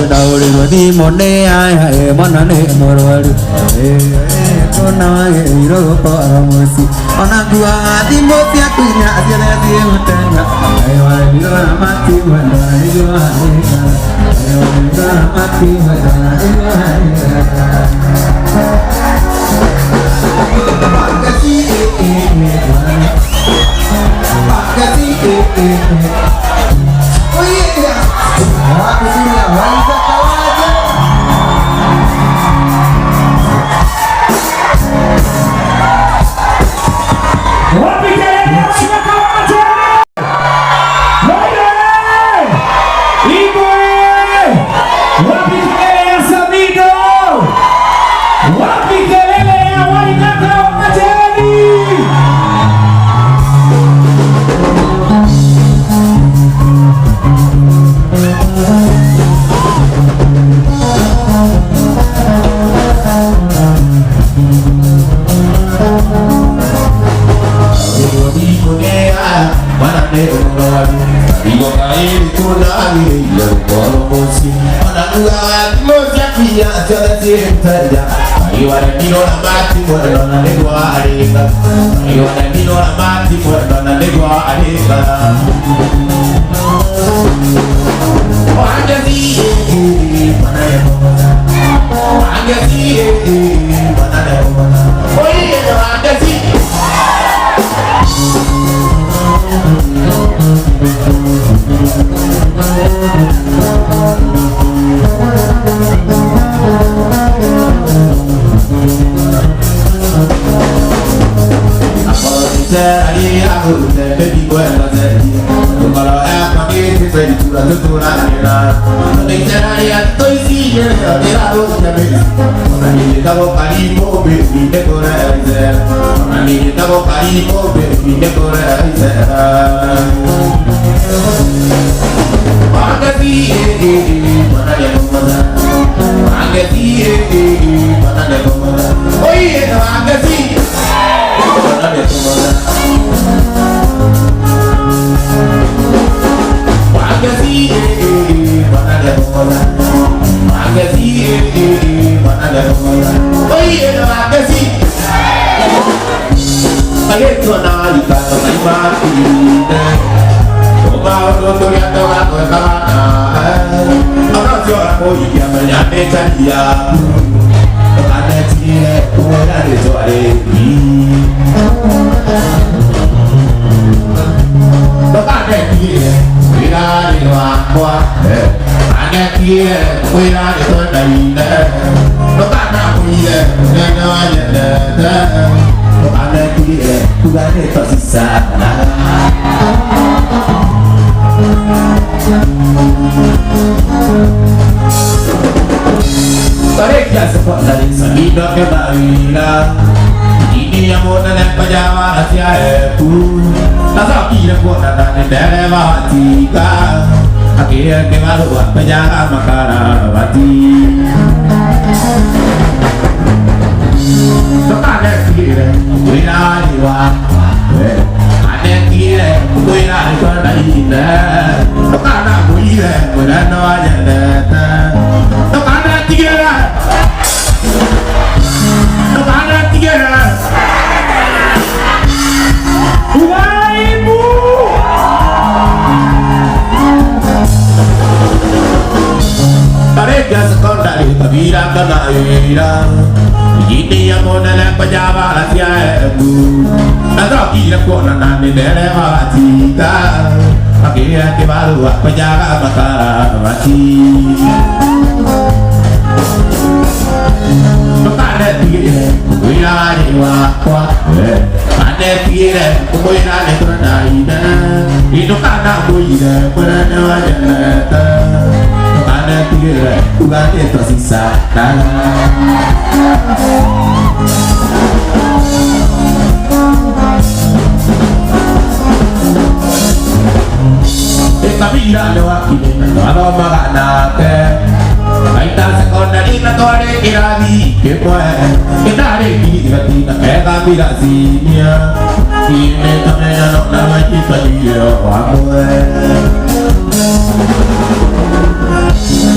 đầu đi rồi đi một đêm ai hay món ăn này một rồi con nói rồi có một gì con ăn qua đi một tiếng tu nhà thì là đi một tiếng ai hỏi đi rồi mati mà đi rồi ai hỏi đi rồi mati mà đi rồi Pagasi oh iya aku sini wanita kawaja wapi kalian wanita kawaja ibu wapi kalian samido wapi kalian wanita kawaja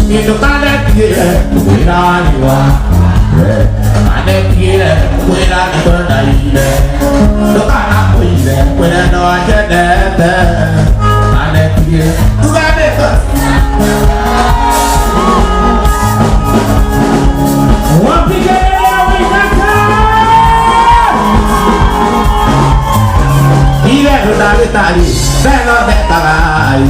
Itu kada kira wiraniwa Ane kira wirani berdaile Tukana kuile wirano aja dete Ane kira tukane kos Wapikere wisaka Ire rudari tari Seno detagai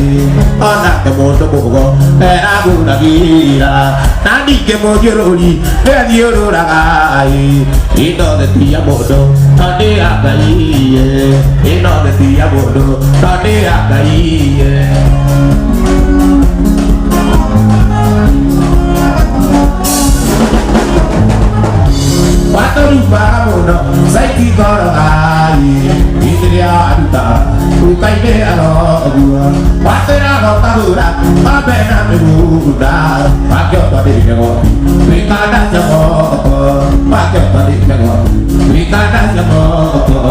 Onak kemoto bogo Era guna gira Nandi kemoto roli Edi uragai Ino de tia bodo Tade agai Ino de tia bodo Tade agai Watu lupa mono Saiki koro ai Itria aduta Ukai me alo dua Watu rano tahura Abena me muda Pakyo tadi kengopi Rikana jamopo Pakyo tadi kengopi Rikana jamopo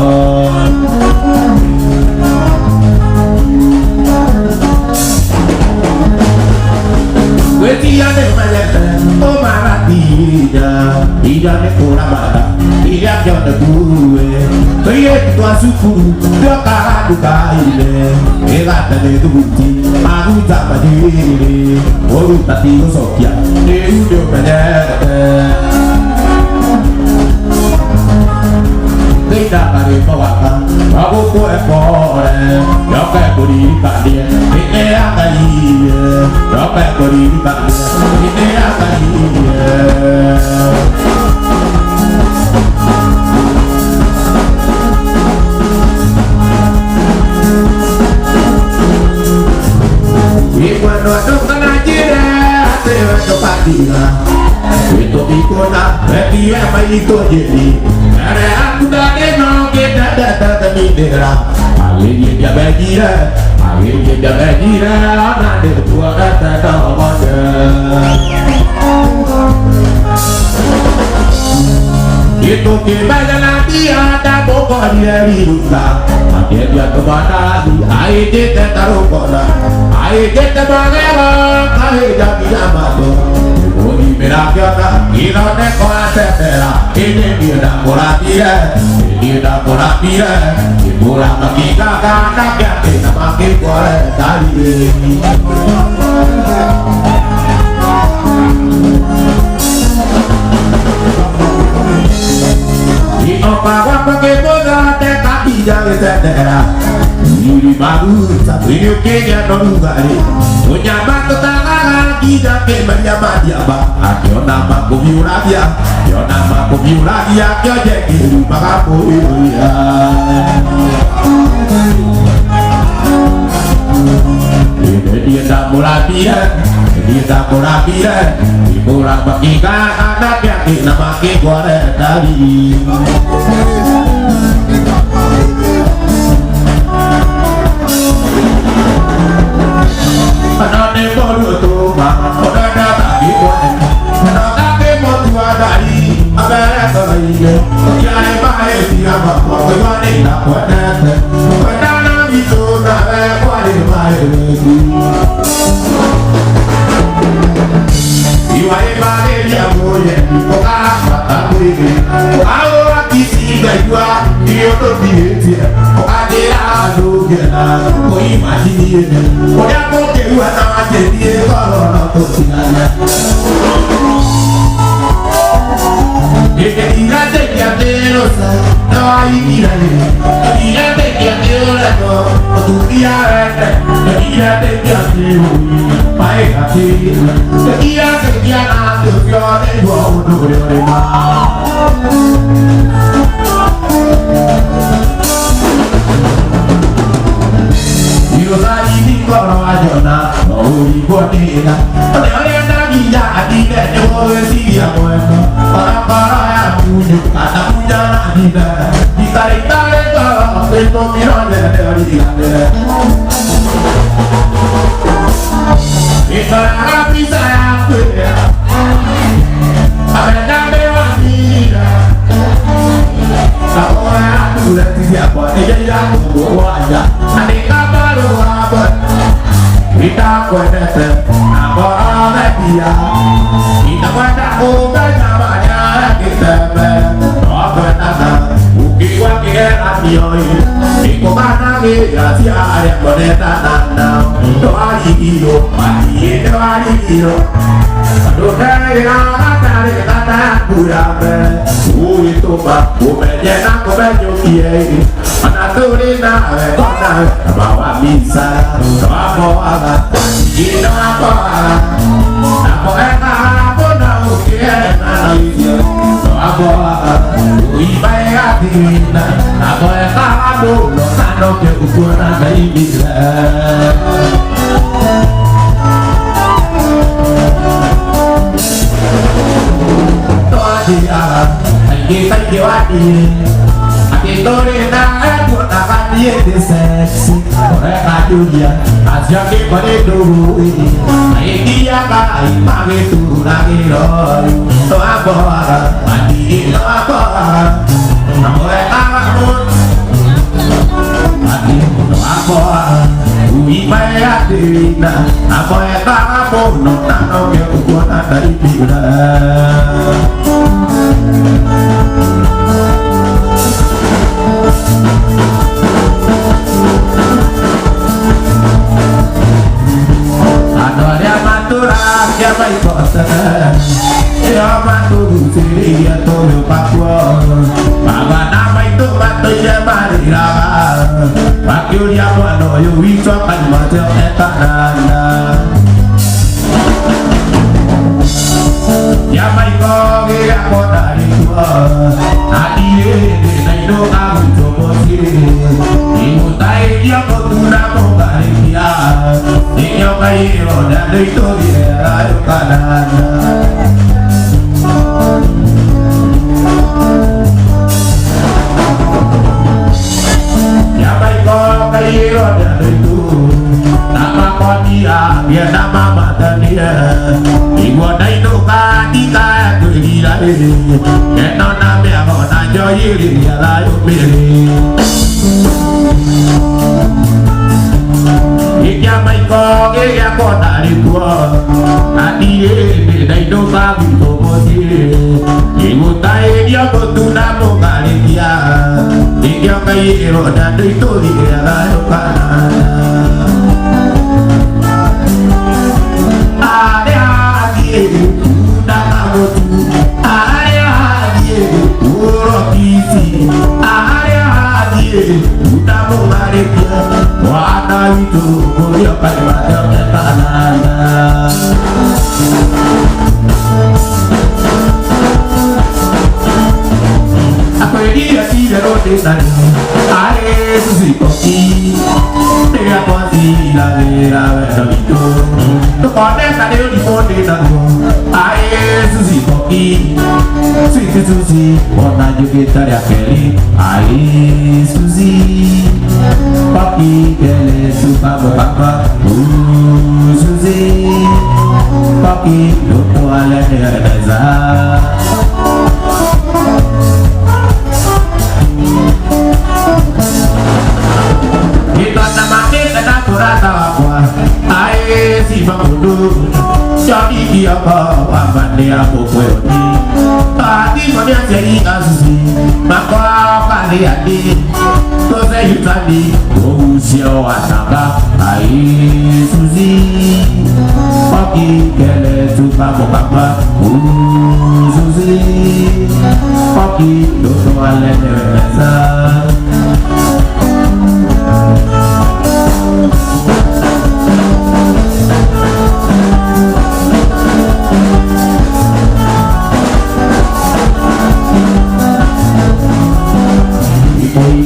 Wetia de malete O maratilla Ida de pura mata Ida yo de bue Oye tu asuku Yo cara du kaile Egata de duti Agu tapa diri Oru tati sokia De udio malete Kita kari pawaka Aku kue kore Yoke kuri kadie Ini akai Yoke kuri kadie Ini akai Igual no kana jire Ate wendo padina Itu ikona Beti ema itu jadi Ere aku dade no Kita dada temidera Akhirnya dia bagira Akhirnya dia bagira Anak dia tua kata nomornya Itu kembali nanti ada pokok dia di hutan Akhirnya dia kemana lagi Akhirnya dia taruh kona Akhirnya dia mengelak Akhirnya dia mati Di meragana, ino ne coatera, ini dia dah moratira, ini dah moratira, ibulah makika kanak yang kita makin kuare tadi. Ino pakai pakai boga teh kaki jangan sedera. Ini baru satu kenya nolugari punya batu tangan kita ke berjamaah dia bah yo nama kubiuradia yo nama kubiuradia yo jadi lupa kamu ya ini dia tak murabia dia tak murabia murah bagikan anak yang kita pakai goreng tadi Anane baru tu mama, oda dah di buat, oda ke motua dari, abang terliye, kiai bae dia bawa keluarin nak buat nanti, oda itu nak buat bae lagi. Iwai bae dia boleh, oda mata kuih, awak kisi gaya, dia tu dia, oda dia aduh gila, koi masih dia, oda Wana jadi kalau nak tinggalnya. Dia tidak terkian terus, doa ini lagi. Dia terkian terus, tu dia ada. Dia terkian terus, baik hati. Dia terkian aku biar dia untuk dia. Ini kalau ajona, oh ibu tina, orang lagi jadi deh, oh dia bueno, orang yang punya, kata punya kita, ditarik kalau itu miron dari kita. Kita harap bisa aku ya, ada mewah tidak. Kalau aku sudah siap, jadi aku wajah, adik kabar apa? Kita kuat, apa dia kita pada udah namanya kita Iko mana ya si ayah boneta nana doa iyo mati doa iyo doa ya tari tata purabe itu pak ubenye na ubenyo kiai mana turina kona bawa misa doa boa ino apa namo eka bona ukiai na iyo doa boa uibai atina namo eka no sano que ukura baibila todia kita kiwadi akitore na kuna kadi de sexy ore kajulia asya ke pare duru ini dia ka image turuna giro to abora mati no abora namo eka Uibaya dina, apa ya tak bono, tanah yang kuat dari bila. Ada dia matura, dia baik bosan, dia maturu siri atau Papua. Bapa nama itu matu dia marira. Pakyo dia bono yo wiso kan mate etanana. Ya mai ko ge ako dari tua. Adie de do aku coba sini. Ibu tai dia potuna mo kali dia. Dia kai ro dan itu dia ayo kanana. Kairo dari itu nama kodia dia nama mata dia ibu dari itu kadika kudia ini kena nama aku najo iri dia layu pilih ikia maiko ikia kota dari gua hati ini dari itu kami tomosi ibu tai dia betuna mau kali dia ikia kairo dan itu dia lalu kanana ada hati udah kamu ada hati urokisi ada hati udah mau kali dia wada itu kuliah pada pada kanana dia tidak rotesan ae susi koki dia kosi la vera vera itu to kone tadi di mode tango ae susi koki susi ona juga ya keli ae susi koki kele suka bapa susi koki do ala deza kita namanya kena kurata apa ae si bangudu jadi dia bawa dia pokoknya tadi mana jadi asli maka kalian di tuh saya tadi usia wanita ae susi pagi kele suka bapa susi pagi dodo ale desa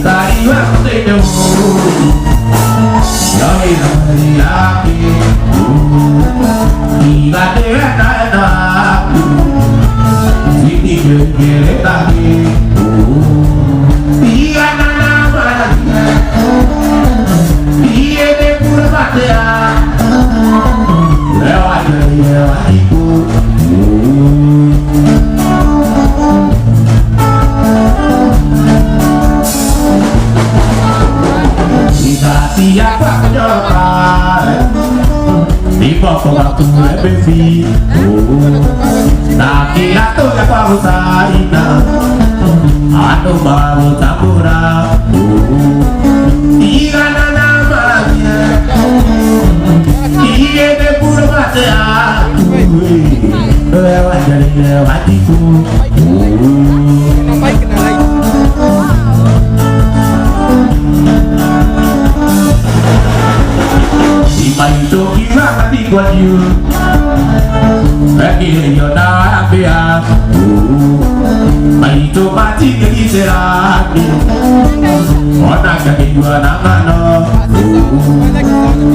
Kari waktu itu, dari laki, tiga tiga aku, sini kiri tadi, tiga nama dia depur batia, lewat lewatiku. Siapa kenyokan di pokok waktu lebih Ilato ya kwa usaina Ato babu tambura Igana na magia Iye de puro matea Ewa jari ewa tiku Imaito kira di kwa yu Eki yo na apea Maito mati kegi serati Ona kegi dua nangano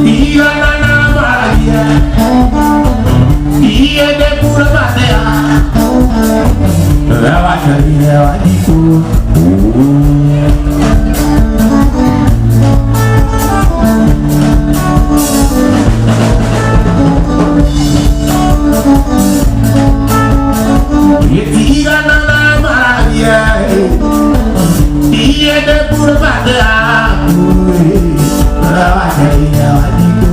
Iya nana magia Iya de pura matea Ewa jari ewa diku Iya nana magia Iya de pura matea Ewa jari ewa diku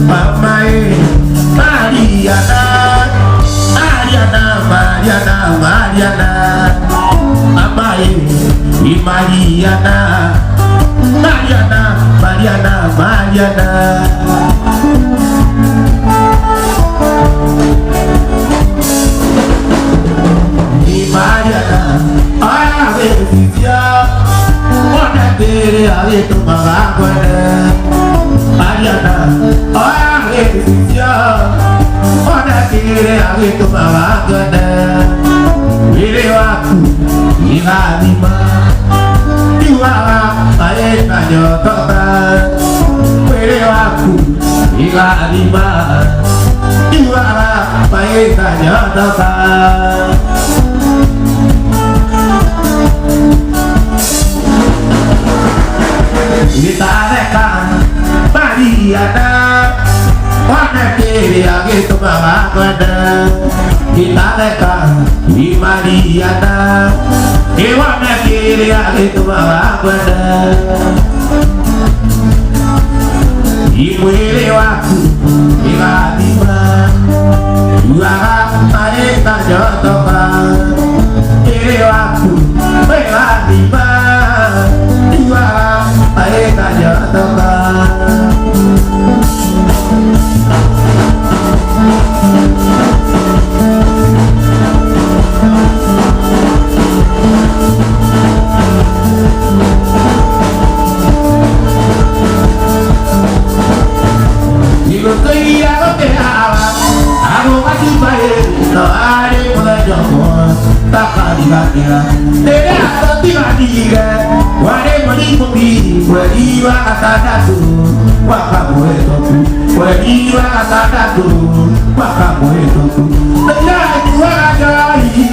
Mamae Mariana Mamae Mariana Ave Vivia Ona tere ave tu magagwana Mariana Ave Vivia Ona tere ave tu magagwana Vire waku Igadima Iwara Aeta nyotota Vire waku Igadima Iwara Aeta nyotota Kita rekan Mariana Wana kiri gitu mawakwana Kita rekan Di Mariana Wana kiri gitu mawakwana Imwili waku Ika lima Dua Aeta jotoka Kiri waku Ika lima Dua Aeta jotoka Digo que ya lo que haga Hago así para él No haré por el yomo Taka diga Tere hago diga Ware moni mumi Weriwa atadatu Waka moetoku Weriwa atadatu Waka moetoku Naya juwa ajari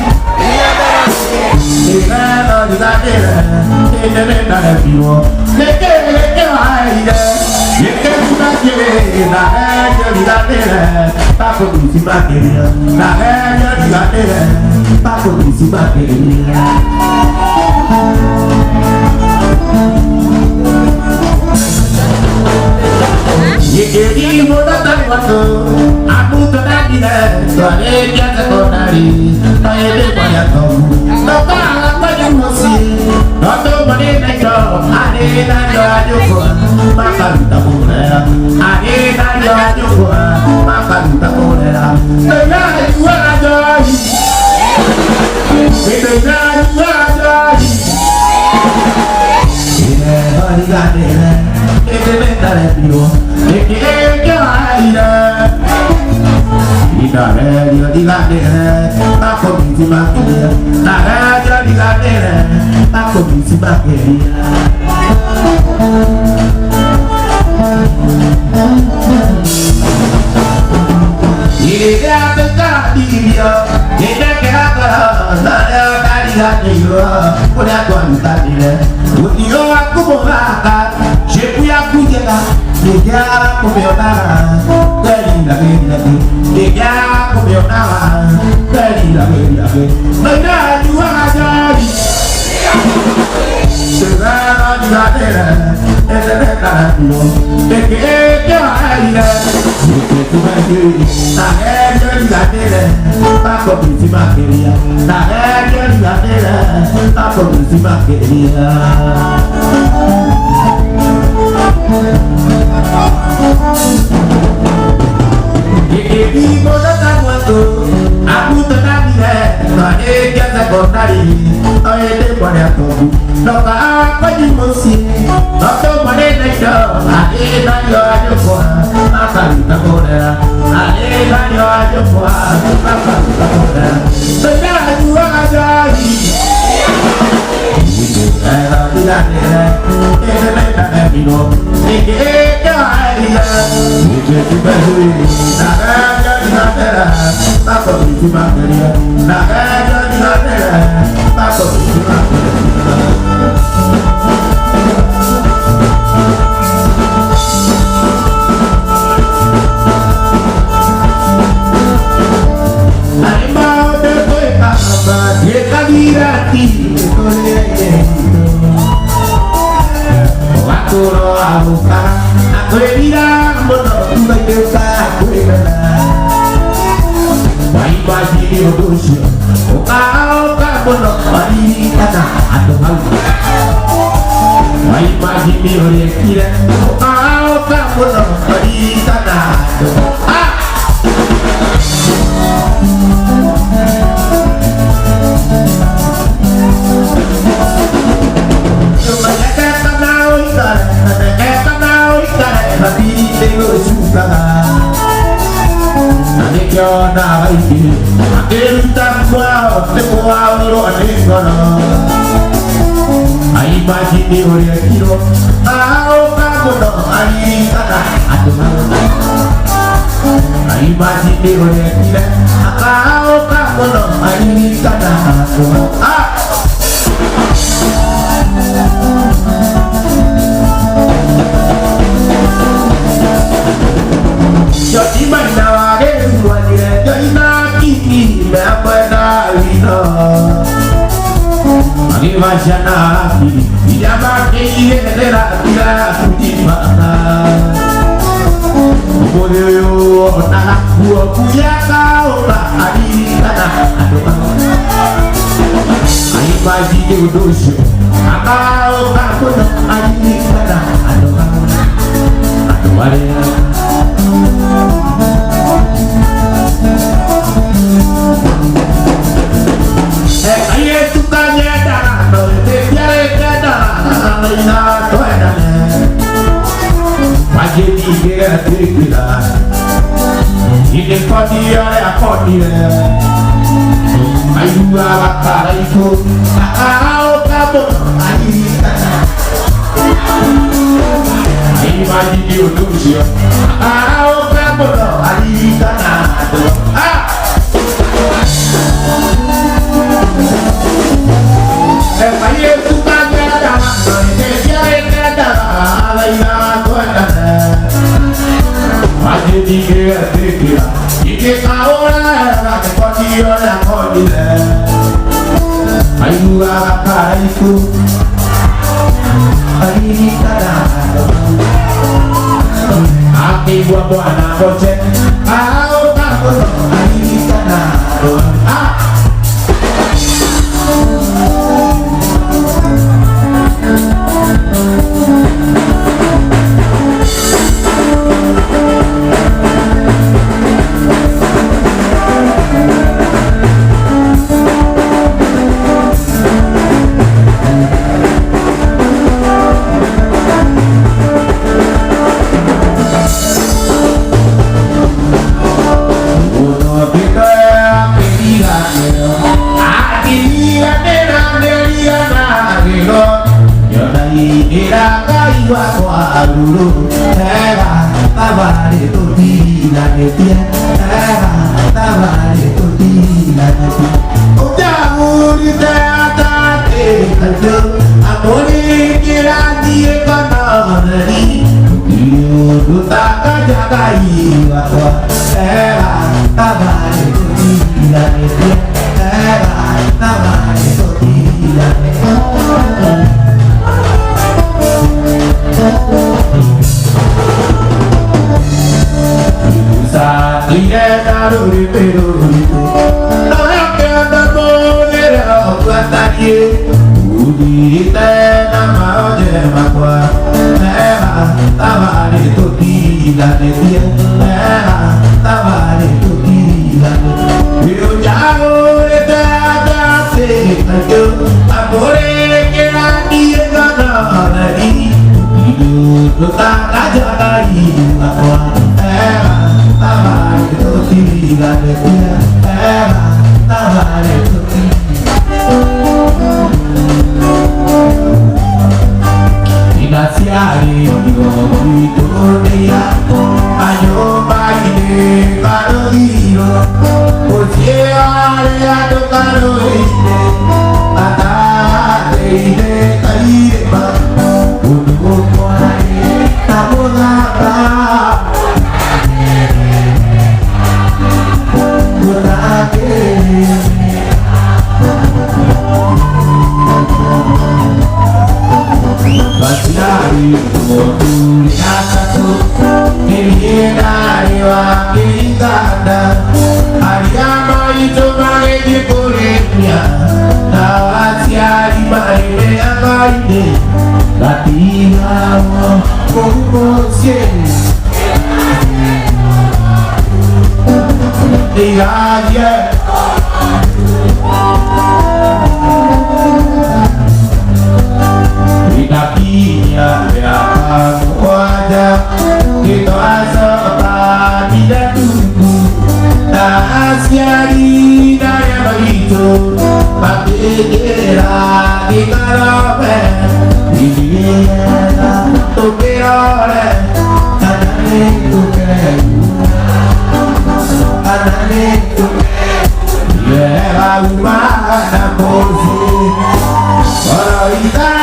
Nena diga tere Nene nane piwo Neke waide Neke kuna kire Na hejo diga tere Tako bisi makiria Na hejo diga tere Tako bisi makiria Yekedi moda tanwato Aku tenang tidak Soalnya jasa konari Kaya depaya tomu Noka apa yang musik Noto menit jo Ade najo ajuko Makan tak boleh Ade najo ajuko Makan tak boleh Dengar dua ajoi Dengar dua ajoi Ini hari gadele Ini mentale piwo Ida digadere Tako bisi makiria Nagaja digadere Tako bisi makiria Ida teka diyo Ida kera kera Naya kadigadere Kuda kuanta dire Utiyo aku borakan Shepu ya kujela Diga kumeonara Gerida Diga kumeonara Gerida Naya juwa ajari Segera Aku tenang dia, jasa kondari, oye pone a todo, no apa di musi, no to pone na yo, na yo ayo koa, akalita koa, na yo ayo koa, akalita koa, tena dua ajai, era bila era bino, ya aida, tu baju, Papa di Maria, na casa di Maria, Papa di Maria. Animal de coita, de cavirati, Wakuro amuka, aku bilang bodoh, tu baca aku bilang. Imagine o doce, o carbono, ali cada ato mal. Imagine o requira, o carbono, ali cada ato. Na iki akel takwa te poalo anekono ai majini ore kiro ao kamono ai kana atuma ai majini ore kira ao kamono ai kana atuma yo di mana wage luanire yo ina kiki me apena ino magi vajana kiri ida ma ke ira ira kutimana mole yo na buo puya ka ora ari kana adoka ai baji ke udosho akao ka kono ari kana adoka adoware aye tu kanyeta no te piare kada na to enane majeti ke atikila ide padia ya kodire ayuwa bakara iko akao kabo ayita ai majeti udusio akao kabo ayita na aye tu kanyeta no te piare kada na to enane majeti ke atikila ide kaora na padia ya kodire ayuwa bakara iko ayita na ati buah buana boce au takut ayita na dulu era tabare tortilla netia era tabare tortilla netia udah muri teatate kaljo amori kirani ekonomi itu tak kajagai wakwa era tabare tortilla netia era tabare tortilla netia naruri peruri Nakanda bolera Kuatanye Udite nama oje makwa Mera tabari tuti Dane dia Mera tabari tuti Dane Biru jago Ete adase Kajo Amore kira dia Gana dari Hidup Lutak aja lagi Makwa Mera tabari tuti Dane dia Mera tabari tuti Inasiari itu dia ayo bagi karo hiro osiare ado karo ide ata ide kai ba untuk mulai tabunga Basiari Motuli Asatu Nilienari wa Kiringanda Ariama itu magi kulitnya Nawasiari maime akaide Latihan Kumusien Tiga Kakinya berakang wajah Kita asal tidak tunggu Nasiari daya begitu Pakai kira kita lopen Dibiara tuki oleh Anane tuke Anane tuke Yera umana kursi Kalau kita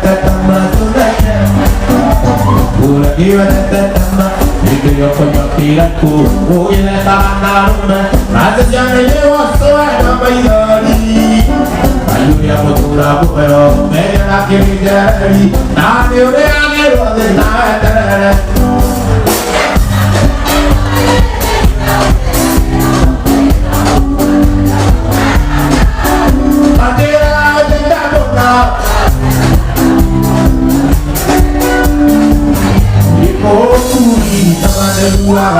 tetama sunanya Ula iwa tetama Itu yo penyakiranku Uile tanaruna Rasa jana yewa soa nama idari Ayu ya mutura bukero Mega nakiri jari Nani ure aneru ade naetere Iko kuri tamane luar